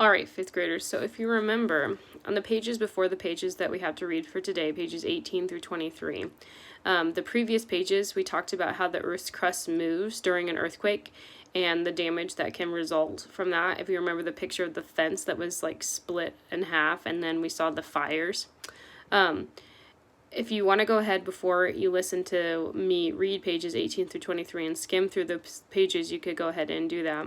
All right, fifth graders, so if you remember, on the pages before the pages that we have to read for today, pages 18 through 23, the previous pages we talked about how the Earth's crust moves during an earthquake and the damage that can result from that. If you remember the picture of the fence that was like split in half, and then we saw the fires. If you want to go ahead before you listen to me read pages 18 through 23 and skim through the pages, you could go ahead and do that.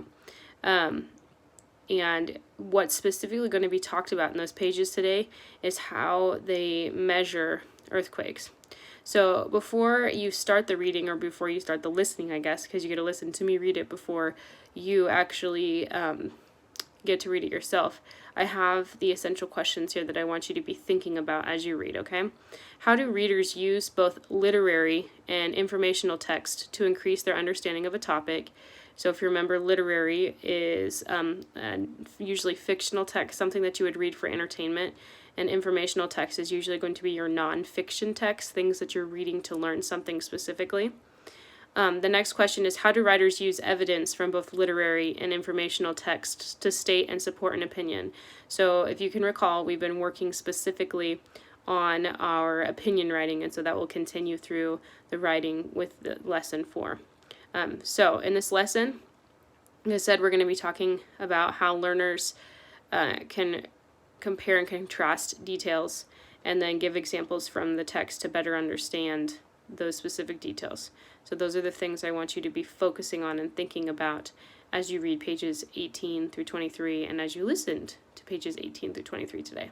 And what's specifically going to be talked about in those pages today is how they measure earthquakes. So before you start the reading, or before you start the listening, I guess, because you get to listen to me read it before you actually get to read it yourself, I have the essential questions here that I want you to be thinking about as you read, okay? How do readers use both literary and informational text to increase their understanding of a topic? So if you remember, literary is usually fictional text, something that you would read for entertainment, and informational text is usually going to be your nonfiction text, things that you're reading to learn something specifically. The next question is, how do writers use evidence from both literary and informational text to state and support an opinion? So if you can recall, we've been working specifically on our opinion writing, and so that will continue through the writing with the lesson 4. So in this lesson, as I said, we're going to be talking about how learners can compare and contrast details and then give examples from the text to better understand those specific details. So those are the things I want you to be focusing on and thinking about as you read pages 18 through 23 and as you listened to pages 18 through 23 today.